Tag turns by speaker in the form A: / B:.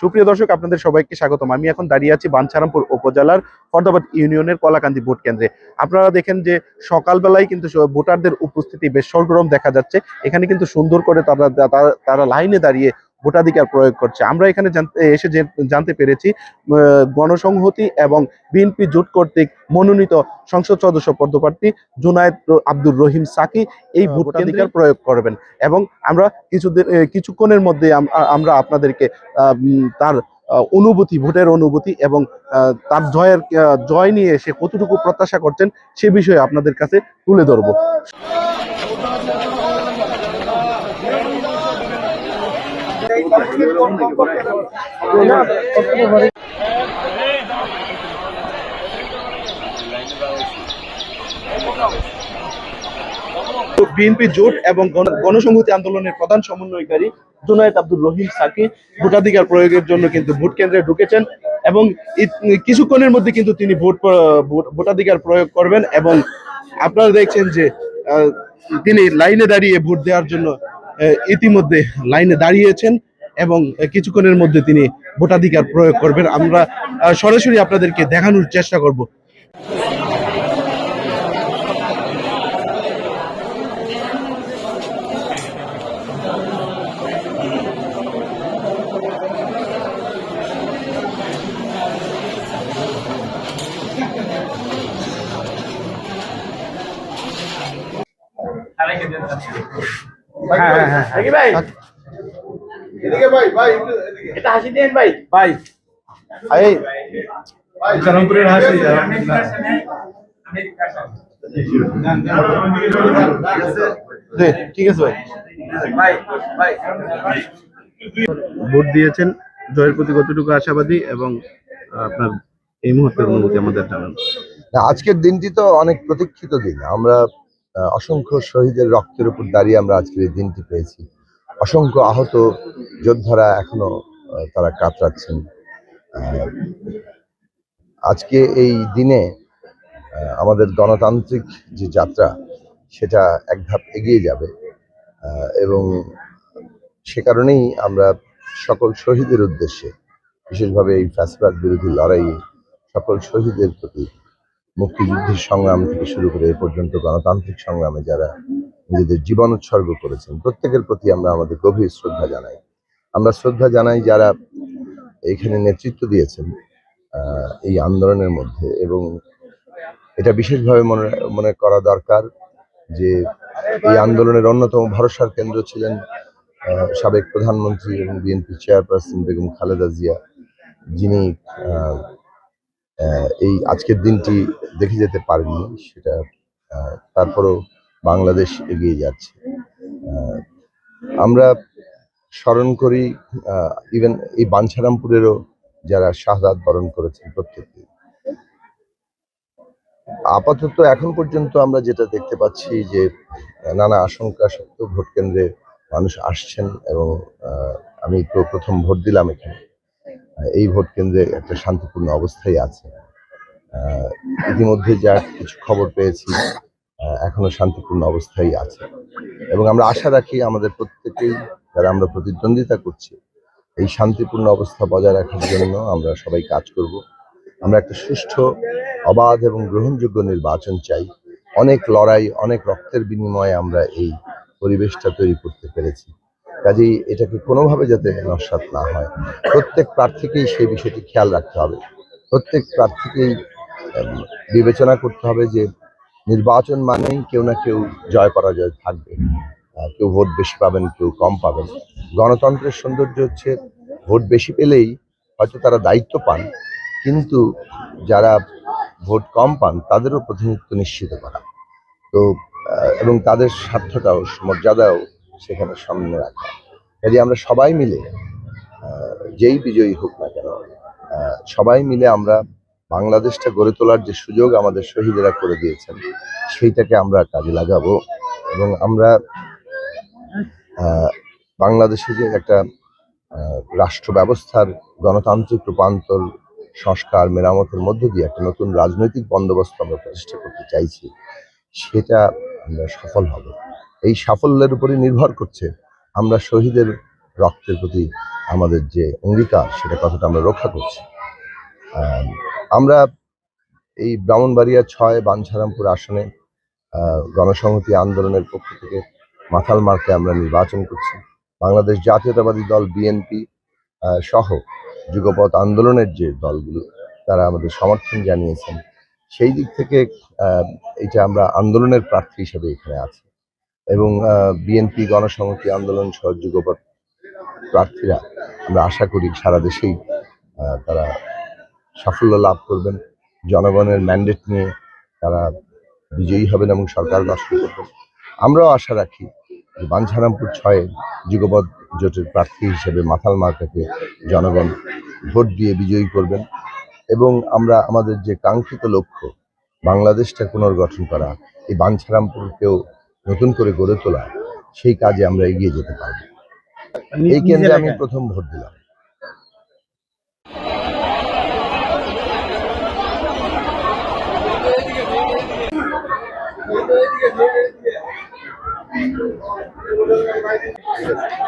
A: সুপ্রিয় দর্শক, আপনাদের সবাইকে স্বাগতম। আমি এখন দাঁড়িয়ে আছি বাঞ্ছারামপুর উপজেলার ফরদাবাদ ইউনিয়নের কলাকান্দি ভোট কেন্দ্রে। আপনারা দেখেন যে সকালবেলায় কিন্তু ভোটারদের উপস্থিতি বেশ সরগরম দেখা যাচ্ছে। এখানে কিন্তু সুন্দর করে তারা লাইনে দাঁড়িয়ে ভোটাধিকার প্রয়োগ করছে। আমরা এখানে জানতে পেরেছি গণসংহতি এবং বিএনপি জোট কর্তৃক মনোনীত সংসদ সদস্য পদপ্রার্থী জুনায়েদ আব্দুর রহিম সাকি এই ভোটাধিকার প্রয়োগ করবেন এবং আমরা কিছুক্ষণের মধ্যে আমরা আপনাদেরকে তার অনুভূতি, ভোটের অনুভূতি এবং তার জয় নিয়ে সে কতটুকু প্রত্যাশা করছেন সে বিষয়ে আপনাদের কাছে তুলে ধরবো। বিএনপি জোট এবং গণসংহতি আন্দোলনের প্রধান সমন্বয়কারী জুনায়েদ আব্দুর রহিম সাকি ভোটাধিকার প্রয়োগের জন্য কিন্তু ভোট কেন্দ্রে ঢুকেছেন এবং কিছুক্ষণের মধ্যে কিন্তু তিনি ভোটাধিকার প্রয়োগ করবেন এবং আপনারা দেখছেন যে তিনি লাইনে দাঁড়িয়ে ভোট দেওয়ার জন্য ইতিমধ্যে লাইনে দাঁড়িয়েছেন এবং কিছুক্ষণের মধ্যে তিনি ভোটাধিকার প্রয়োগ করবেন। আমরা সরাসরি আপনাদেরকে দেখানোর চেষ্টা করব। ঠিক আছে ভাই। ভোট দিয়েছেন, জয়ের প্রতি কতটুকু আশাবাদী এবং আপনার এই মুহূর্তের অনুভূতি আমাদের জানান।
B: আজকের দিনটি তো অনেক প্রতীক্ষিত দিন। আমরা অসংখ্য শহীদের রক্তের উপর দাঁড়িয়ে আমরা আজকের এই দিনটি পেয়েছি। অসংখ্য আহত যোদ্ধারা এখনো তারা কাতরাচ্ছেন। আজকে এই দিনে আমাদের গণতান্ত্রিক যে যাত্রা সেটা এক ধাপ এগিয়ে যাবে এবং সে কারণেই আমরা সকল শহীদের উদ্দেশ্যে, বিশেষভাবে এই ফ্যাসিবাদ বিরোধী লড়াইয়ে সকল শহীদের প্রতি, মুক্তিযুদ্ধের সংগ্রাম থেকে শুরু করে এ পর্যন্ত গণতান্ত্রিক সংগ্রামে যারা নিজেদের জীবন উৎসর্গ করেছেন প্রত্যেকের প্রতি আমরা আমাদের গভীর শ্রদ্ধা জানাই। আমরা শ্রদ্ধা জানাই যারা এইখানে নেতৃত্ব দিয়েছেন এই আন্দোলনের মধ্যে, এবং এটা বিশেষভাবে মনে করা দরকার যে এই আন্দোলনের অন্যতম ভরসার কেন্দ্র ছিলেন সাবেক প্রধানমন্ত্রী এবং বিএনপি চেয়ারপারসন বেগম খালেদা জিয়া, যিনি এই আজকের দিনটি দেখে যেতে পারেননি। সেটা তারপরেও বাংলাদেশ এগিয়ে যাচ্ছে। আমরা স্মরণ করি ইভেন এই বাঞ্ছারামপুরেরও যারা শাহাদাত বরণ করেছেন প্রত্যেকে। আপাতত এখন পর্যন্ত আমরা যেটা দেখতে পাচ্ছি যে নানা আশঙ্কা সত্ত্বেও ভোট কেন্দ্রে মানুষ আসছেন এবং আমি তো প্রথম ভোট দিলাম এখানে। এই ভোট কেন্দ্রে একটা শান্তিপূর্ণ অবস্থায় আছে। ইতিমধ্যে যা কিছু খবর পেয়েছি এখনো শান্তিপূর্ণ অবস্থায় আছে এবং আমরা আশা রাখি আমাদের প্রত্যেকেই যারা আমরা প্রতিদ্বন্দ্বিতা করছি এই শান্তিপূর্ণ অবস্থা বজায় রাখার জন্য আমরা সবাই কাজ করব। আমরা একটা সুষ্ঠু, অবাধ এবং গ্রহণযোগ্য নির্বাচন চাই। অনেক লড়াই, অনেক রক্তের বিনিময়ে আমরা এই পরিবেশটা তৈরি করতে পেরেছি। কাজেই এটাকে কোনোভাবে যাতে নস্যাৎ না হয়, প্রত্যেক প্রার্থীকেই সেই বিষয়টি খেয়াল রাখতে হবে। প্রত্যেক প্রার্থীকেই বিবেচনা করতে হবে যে নির্বাচন মানেই কেউ না কেউ জয় পরাজয় থাকবে। কেউ ভোট বেশি পাবেন, কেউ কম পাবেন। গণতন্ত্রের সৌন্দর্য হচ্ছে ভোট বেশি পেলেই হয়তো তারা দায়িত্ব পান, কিন্তু যারা ভোট কম পান তাদেরও প্রতিনিধিত্ব নিশ্চিত করা, তো এবং তাদের স্বার্থটাও মর্যাদাও সেখানে সামনে রাখা। কাজে আমরা সবাই মিলে, যেই বিজয়ী হোক না কেন, সবাই মিলে আমরা বাংলাদেশটা গড়ে তোলার যে সুযোগ আমাদের শহীদেরা করে দিয়েছেন সেইটাকে আমরা কাজে লাগাবো এবং আমরা বাংলাদেশে যে একটা রাষ্ট্র ব্যবস্থার গণতান্ত্রিক রূপান্তর, সংস্কার, মেরামতের মধ্য দিয়ে একটা নতুন রাজনৈতিক বন্দোবস্ত আমরা প্রতিষ্ঠা করতে চাইছি, সেটা আমরা সফল হব। এই সাফল্যের উপরই নির্ভর করছে আমরা শহীদের রক্তের প্রতি আমাদের যে অঙ্গীকার সেটা কতটা আমরা রক্ষা করছি। আমরা এই ব্রাহ্মণবাড়িয়া ৬ বাঞ্ছারামপুর আসনে গণসংহতি আন্দোলনের পক্ষ থেকে মাথাল মার্কে আমরা নির্বাচন করছি। বাংলাদেশ জাতীয়তাবাদী দল বিএনপি সহ যুগপৎ আন্দোলনের যে দলগুলো তারা আমাদের সমর্থন জানিয়েছেন। সেই দিক থেকে এটা আমরা আন্দোলনের প্রার্থী হিসেবে এখানে আছি এবং বিএনপি গণসংহতি আন্দোলন সহ যুগপৎ প্রার্থীরা আমরা আশা করি সারা দেশেই তারা সাফল্য লাভ করবেন, জনগণের ম্যান্ডেট নিয়ে তারা বিজয়ী হবেন এবং সরকার গঠন করবেন। আমরাও আশা রাখি যে বাঞ্ছারামপুর ৬ যুগপৎ জোটের প্রার্থী হিসেবে মাথাল মার্কাকে জনগণ ভোট দিয়ে বিজয়ী করবেন এবং আমরা আমাদের যে কাঙ্ক্ষিত লক্ষ্য বাংলাদেশটা পুনর্গঠন করা, এই বাঞ্ছারামপুরকেও নতুন করে গড়ে তোলা, সেই কাজে আমরা এগিয়ে যেতে পারব। এই কেন্দ্রে আমি প্রথম ভোট দিলাম।
C: ঠিক আছে।